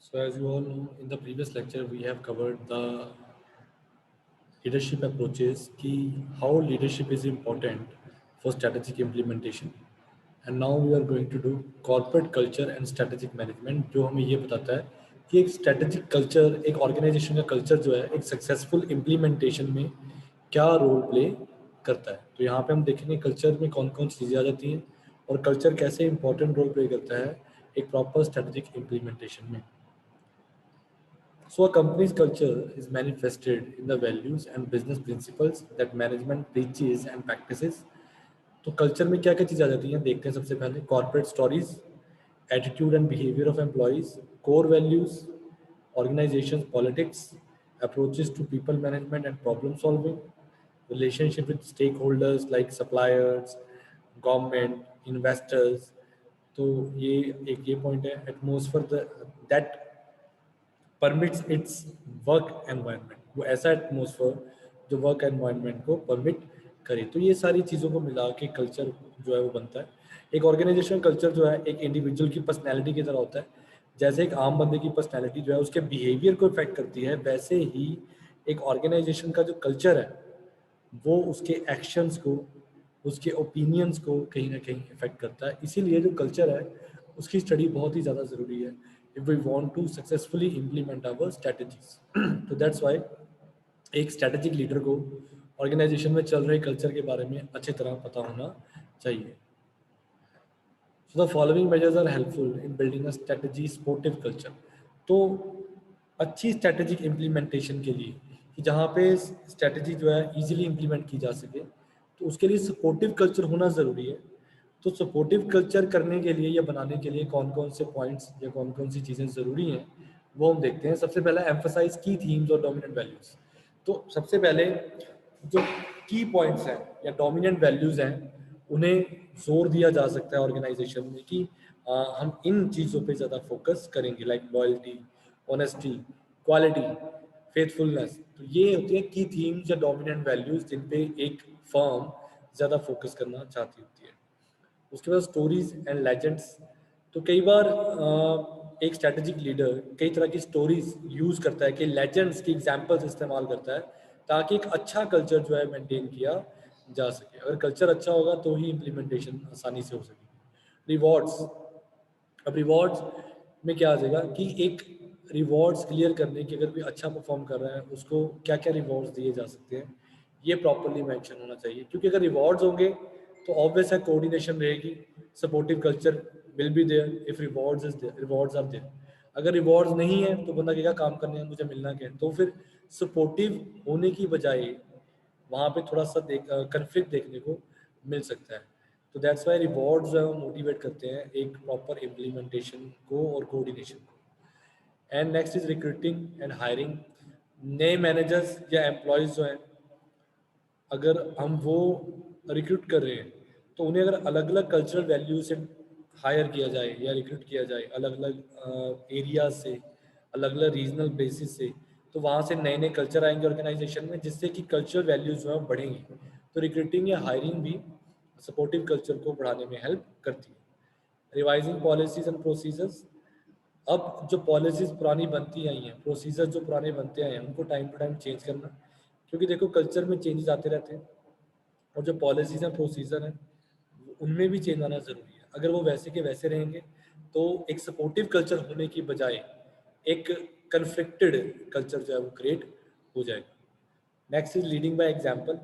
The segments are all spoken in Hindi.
So as you all know, in the previous lecture, we have covered the leadership approaches, key how leadership is important for strategic implementation. And now we are going to do corporate culture and strategic management, जो हमें ये बताता है कि एक strategic culture, एक organization का culture जो है एक successful implementation में क्या रोल प्ले करता है। तो यहाँ पे हम देखेंगे कल्चर में कौन कौन सी चीज़ें आ जाती हैं और कल्चर कैसे इंपॉर्टेंट रोल प्ले करता है एक प्रॉपर स्ट्रेटेजिक इम्प्लीमेंटेशन में। So a company's culture is manifested in the values and business principles that management preaches and practices. तो कल्चर में क्या क्या चीज़ आ जाती हैं देखते हैं। सबसे पहले corporate stories, attitude and behaviour of employees, core values, organisation politics, approaches to people management and problem solving, relationship with stakeholders like suppliers, government, investors। तो ये एक ये पॉइंट है। Atmosphere that permits it's work environment, वो ऐसा एटमोसफेयर जो वर्क एनवायरनमेंट को परमिट करे। तो ये सारी चीज़ों को मिला के कल्चर जो है वो बनता है। एक ऑर्गेनाइजेशन कल्चर जो है एक इंडिविजुअल की पर्सनैलिटी की तरह होता है। जैसे एक आम बंदे की पर्सनैलिटी जो है उसके बिहेवियर को इफेक्ट करती है, वैसे ही एक ऑर्गेनाइजेशन का जो कल्चर है वो उसके एक्शंस को, उसके ओपिनियंस को कहीं ना कहीं इफेक्ट करता है। इसीलिए जो कल्चर है उसकी स्टडी बहुत ही ज़्यादा ज़रूरी है if we want to successfully implement our strategies. तो दैट्स वाई एक स्ट्रैटेजिक लीडर को ऑर्गेनाइजेशन में चल रहे कल्चर के बारे में अच्छी तरह पता होना चाहिए। So the following measures are helpful in building a strategy sportive culture. तो अच्छी स्ट्रैटेजिक इम्प्लीमेंटेशन के लिए कि जहाँ पे स्ट्रैटेजी जो है इजीली इम्प्लीमेंट की जा सके, तो उसके लिए सपोर्टिव कल्चर होना ज़रूरी है। तो सपोर्टिव कल्चर करने के लिए या बनाने के लिए कौन कौन से पॉइंट्स या कौन कौन सी चीज़ें ज़रूरी हैं वो हम देखते हैं। सबसे पहला एम्फसाइज की थीम्स और डोमिनेंट वैल्यूज़। तो सबसे पहले जो की पॉइंट्स हैं या डोमिनेंट वैल्यूज़ हैं उन्हें जोर दिया जा सकता है ऑर्गेनाइजेशन में कि हम इन चीज़ों पे ज़्यादा फोकस करेंगे, like loyalty, honesty, quality, faithfulness. तो ये होती है की थीम्स या डोमिनेंट वैल्यूज़ जिन पे एक फर्म ज़्यादा फोकस करना चाहती होती है। उसके बाद स्टोरीज एंड लेजेंड्स। तो कई बार एक स्ट्रैटेजिक लीडर कई तरह की स्टोरीज यूज़ करता है कि लेजेंड्स की एग्जांपल्स इस्तेमाल करता है ताकि एक अच्छा कल्चर जो है मेंटेन किया जा सके। अगर कल्चर अच्छा होगा तो ही इम्प्लीमेंटेशन आसानी से हो सकेगी। रिवॉर्ड्स। अब रिवॉर्ड्स में क्या आ जाएगा कि एक रिवॉर्ड्स क्लियर करने की, अगर कोई अच्छा परफॉर्म कर रहा है उसको क्या क्या रिवॉर्ड्स दिए जा सकते हैं ये प्रॉपरली मेंशन होना चाहिए। क्योंकि अगर रिवॉर्ड्स होंगे तो ऑब्वियस है कोऑर्डिनेशन रहेगी, supportive culture will be there if rewards are there. अगर रिवॉर्ड्स नहीं है तो बंदा कहेगा काम करने में मुझे मिलना क्या है। तो फिर सपोर्टिव होने की बजाय वहाँ पे थोड़ा सा कन्फ्लिक्ट देखने को मिल सकता है। तो दैट्स वाई रिवॉर्ड्स जो है वो मोटिवेट करते हैं एक प्रॉपर इम्प्लीमेंटेशन को और कोऑर्डिनेशन को। And next is recruiting and hiring. नए मैनेजर्स या एम्प्लॉयज़ जो हैं अगर हम वो रिक्रूट कर रहे हैं तो उन्हें अगर अलग अलग कल्चरल वैल्यू से हायर किया जाए या रिक्रूट किया जाए अलग अलग एरियाज से, अलग अलग रीजनल बेसिस से, तो वहाँ से नए नए कल्चर आएंगे ऑर्गेनाइजेशन में जिससे कि कल्चरल वैल्यूज जो है बढ़ेंगी। तो रिक्रूटिंग या हायरिंग भी सपोर्टिव कल्चर को बढ़ाने में हेल्प करती है। Revising policies and procedures. अब जो पॉलिसीज पुरानी बनती आई हैं, प्रोसीजर जो पुराने बनते आए हैं उनको टाइम टू टाइम चेंज करना। क्योंकि देखो कल्चर में चेंजेस आते रहते हैं और जो पॉलिसीज हैं प्रोसीजर हैं उनमें भी चेंज आना ज़रूरी है। अगर वो वैसे के वैसे रहेंगे तो एक सपोर्टिव कल्चर होने की बजाय एक कन्फ्लिक्टेड कल्चर जो है वो क्रिएट हो जाएगा। Next is leading by example.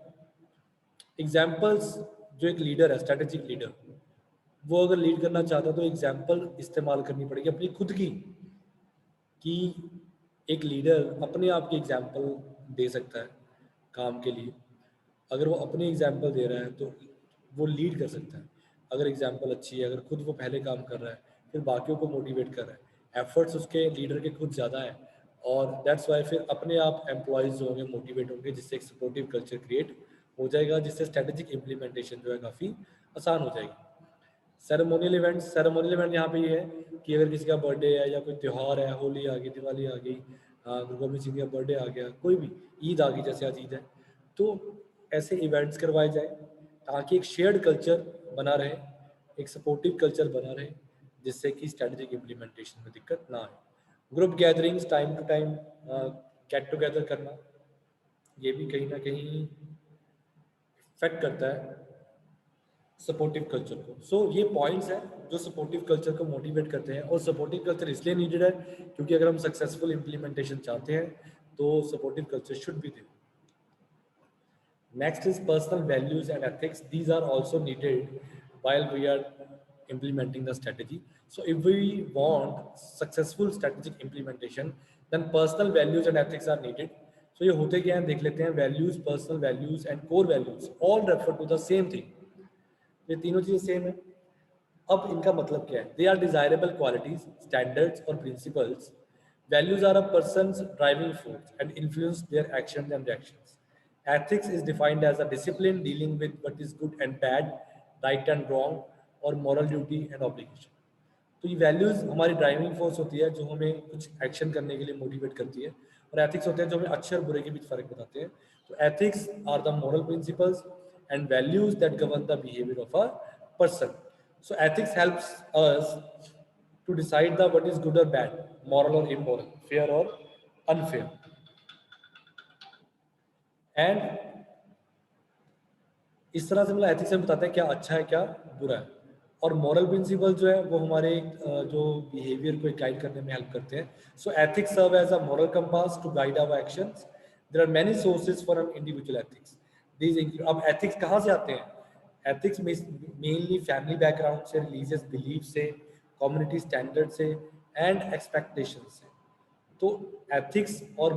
Examples, जो एक लीडर है स्ट्रेटेजिक लीडर वो अगर लीड करना चाहता है तो एग्जाम्पल इस्तेमाल करनी पड़ेगी अपनी खुद की, कि एक लीडर अपने आप की एग्जाम्पल दे सकता है काम के लिए। अगर वो अपनी एग्जाम्पल दे रहा है तो वो लीड कर सकता है। अगर एग्जाम्पल अच्छी है, अगर खुद वो पहले काम कर रहा है फिर बाकियों को मोटिवेट कर रहा है, एफर्ट्स उसके लीडर के खुद ज़्यादा है और दैट्स वाई फिर अपने आप एम्प्लॉयज़ जो होंगे मोटिवेट होंगे जिससे एक सपोर्टिव कल्चर क्रिएट हो जाएगा, जिससे स्ट्रेटेजिक इम्प्लीमेंटेशन जो है काफ़ी आसान हो जाएगी। सेरेमोनियल इवेंट यहाँ पे ये है कि अगर किसी का बर्थडे है या कोई त्यौहार है, होली आ गई, दिवाली आ गई, गुरु गोबिंद सिंह का बर्थडे आ गया, कोई भी ईद आ गई, जैसे आज ईद है, तो ऐसे इवेंट्स करवाए जाए ताकि एक शेयर्ड कल्चर बना रहे, एक सपोर्टिव कल्चर बना रहे जिससे कि स्ट्रेटेजिक इम्प्लीमेंटेशन में दिक्कत ना आए। Group gatherings, time to time get together करना, ये भी कहीं ना कहीं इफेक्ट करता है सपोर्टिव कल्चर को। सो ये पॉइंट्स हैं जो सपोर्टिव कल्चर को मोटिवेट करते हैं, और सपोर्टिव कल्चर इसलिए नीडेड है क्योंकि अगर हम सक्सेसफुल इम्प्लीमेंटेशन चाहते हैं तो supportive culture should be there. Next is personal values and ethics. These are also needed while we are implementing the strategy. So if we want successful strategic implementation, then personal values and ethics are needed. So ये होते क्या हैं देख लेते हैं। values, personal values and core values all refer to the same thing. ये तीनों चीजें सेम है। अब इनका मतलब क्या है? They are desirable qualities, standards or principles. Values are a person's driving force and influence their actions and reactions. Ethics is defined as a discipline dealing with what is good and bad, right and wrong, or moral duty and obligation. तो ये वैल्यूज हमारी ड्राइविंग फोर्स होती है जो हमें कुछ एक्शन करने के लिए मोटिवेट करती है, और एथिक्स होते हैं जो हमें अच्छे और बुरे के बीच फर्क बताते हैं। तो ethics are the moral principles and values that govern the behaviour of a person. So ethics helps us to decide the what is good और बैड, मॉरल और इमोरल, फेयर और अनफेयर। एंड इस तरह से मतलब एथिक्स में बताते हैं क्या अच्छा है क्या बुरा है। और मॉरल प्रिंसिपल जो है वो हमारे जो बिहेवियर को गाइड करने में हेल्प करते हैं। So ethics serve as a moral compass to guide our actions. There are many sources for an individual ethics. These अब एथिक्स कहाँ से आते हैं? एथिक्स मेनली फैमिली बैकग्राउंड से, रिलीजियस बिलीफ से, कम्युनिटी स्टैंडर्ड से एंड एक्सपेक्टेशन से। तो एथिक्स और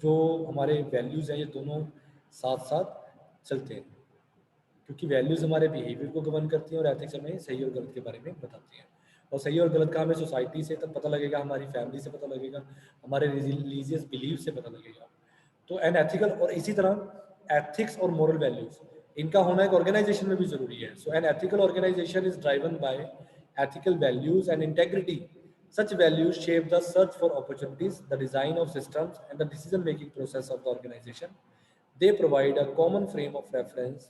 जो हमारे वैल्यूज हैं ये दोनों साथ साथ चलते हैं, क्योंकि वैल्यूज हमारे बिहेवियर को गवर्न करती हैं और एथिक्स हमें सही और गलत के बारे में बताती हैं। और सही और गलत का हमें सोसाइटी से तब पता लगेगा, हमारी फैमिली से पता लगेगा, हमारे रिलीजियस बिलीफ से पता लगेगा। तो एन एथिकल, और इसी तरह एथिक्स और मोरल वैल्यूज इनका होना एक ऑर्गेनाइजेशन में भी जरूरी है। So an ethical organisation is driven by ethical values and integrity. Such values shape the search for opportunities, the design of systems, and the decision-making process of the organization. They provide a common frame of reference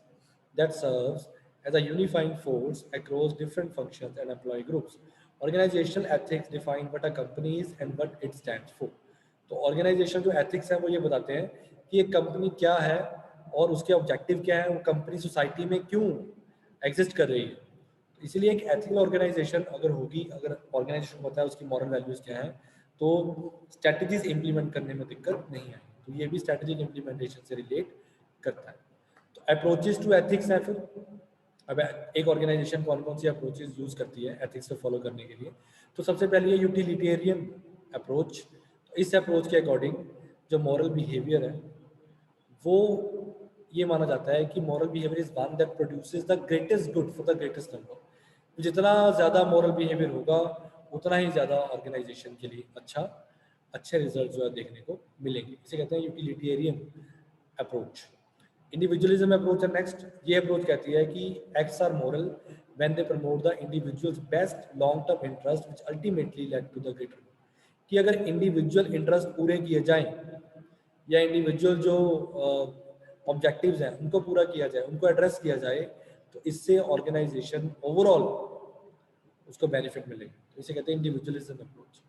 that serves as a unifying force across different functions and employee groups. Organizational ethics define what a company is and what it stands for. तो ऑर्गेनाइजेशन जो एथिक्स है वो ये बताते हैं कि एक कंपनी क्या है और उसके ऑब्जेक्टिव क्या है, वो कंपनी सोसाइटी में क्यों एग्जिस्ट कर रही है। इसीलिए एक एथिकल ऑर्गेनाइजेशन अगर होगी, अगर ऑर्गेनाइजेशन पता है उसकी मॉरल वैल्यूज क्या है, तो स्ट्रेटजीज इंप्लीमेंट करने में दिक्कत नहीं आएगी। तो ये भी स्ट्रेटजिक इंप्लीमेंटेशन से रिलेट करता है। तो अप्रोचेस टू एथिक्स है फिर। अब एक ऑर्गेनाइजेशन कौन कौन सी अप्रोचेस यूज करती है एथिक्स को फॉलो करने के लिए? तो सबसे पहले ये यूटिलिटेरियन अप्रोच। तो इस अप्रोच के अकॉर्डिंग जो मॉरल बिहेवियर है वो ये माना जाता है कि moral behaviour is one that produces the greatest good for the greatest number. जितना ज़्यादा मॉरल बिहेवियर होगा उतना ही ज़्यादा ऑर्गेनाइजेशन के लिए अच्छे रिजल्ट जो है देखने को मिलेंगे। इसे कहते हैं यूटिलिटेरियन अप्रोच। इंडिविजुअलिज्म अप्रोच है नेक्स्ट। ये अप्रोच कहती है कि acts are moral when they promote the individuals best long term interest which ultimately lead to the greater good. कि अगर इंडिविजुअल इंटरेस्ट पूरे किए जाएं या इंडिविजुअल जो ऑब्जेक्टिव्स हैं उनको पूरा किया जाए, उनको एड्रेस किया जाए, तो इससे ऑर्गेनाइजेशन ओवरऑल उसको बेनिफिट मिलेगा। तो इसे कहते हैं individualism approach.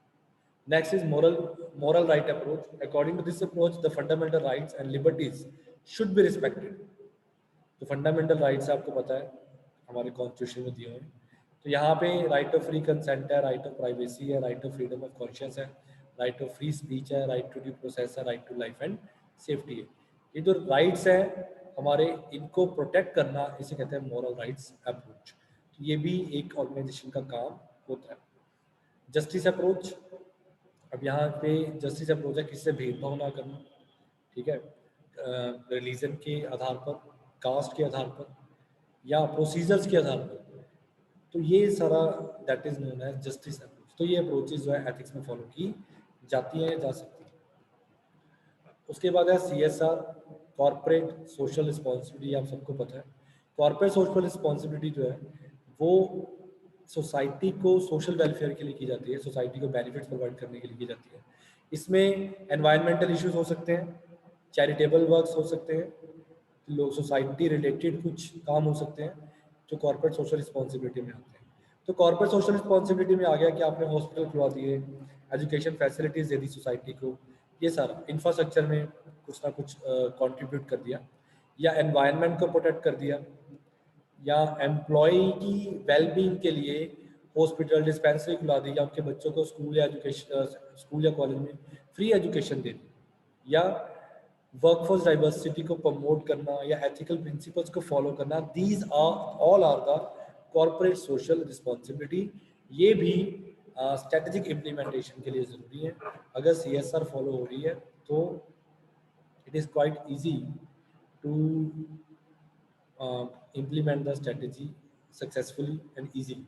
Next is moral right approach. According to this approach the fundamental rights and liberties should be respected. तो फंडामेंटल राइट्स आपको पता है हमारे कॉन्स्टिट्यूशन में दिए हुए हैं। तो यहाँ पे राइट ऑफ फ्री कंसेंट है, राइट ऑफ प्राइवेसी है, right of freedom of conscious है, राइट ऑफ फ्री स्पीच है, राइट टू ड्यू प्रोसेस है, right to life and safety है। ये जो राइट्स है हमारे, इनको प्रोटेक्ट करना इसे कहते हैं मॉरल राइट्स अप्रोच। तो ये भी एक ऑर्गेनाइजेशन का काम होता है। Justice approach. अब यहाँ पे जस्टिस अप्रोच है किससे भेदभाव ना करना, ठीक है, रिलीजन के आधार पर, कास्ट के आधार पर या प्रोसीजर्स के आधार पर। तो ये सारा that is known as justice approach. तो ये अप्रोचेज जो है एथिक्स में फॉलो की जाती हैं, जा सकती हैं। उसके बाद है CSR, कॉर्पोरेट सोशल रिस्पॉन्सिबिलिटी। आप सबको पता है कॉर्पोरेट सोशल रिस्पॉन्सिबिलिटी जो है वो सोसाइटी को सोशल वेलफेयर के लिए की जाती है, सोसाइटी को बेनिफिट्स प्रोवाइड करने के लिए की जाती है। इसमें एनवायरमेंटल इश्यूज हो सकते हैं, चैरिटेबल वर्क्स हो सकते हैं, लोग सोसाइटी रिलेटेड कुछ काम हो सकते हैं जो कॉर्पोरेट सोशल रिस्पॉन्सिबिलिटी में आते हैं। तो कॉर्पोरेट सोशल रिस्पॉन्सिबिलिटी में आ गया कि आपने हॉस्पिटल खुलवा दिए, education facilities they the society को, ये सारा इंफ्रास्ट्रक्चर में कुछ ना कुछ कंट्रीब्यूट कर दिया, या एनवायरनमेंट को प्रोटेक्ट कर दिया, या एम्प्लॉय की वेलबींग के लिए हॉस्पिटल डिस्पेंसरी खुला दी, या उनके बच्चों को स्कूल या कॉलेज में फ्री एजुकेशन दे दी, या वर्कफोर्स डाइवर्सिटी को प्रमोट करना, या एथिकल प्रिंसिपल्स को फॉलो करना। These are all are the corporate social responsibility. ये भी स्ट्रेटेजिक इम्प्लीमेंटेशन के लिए ज़रूरी है। अगर CSR फॉलो हो रही है तो it is quite easy to implement the strategy successfully and easily.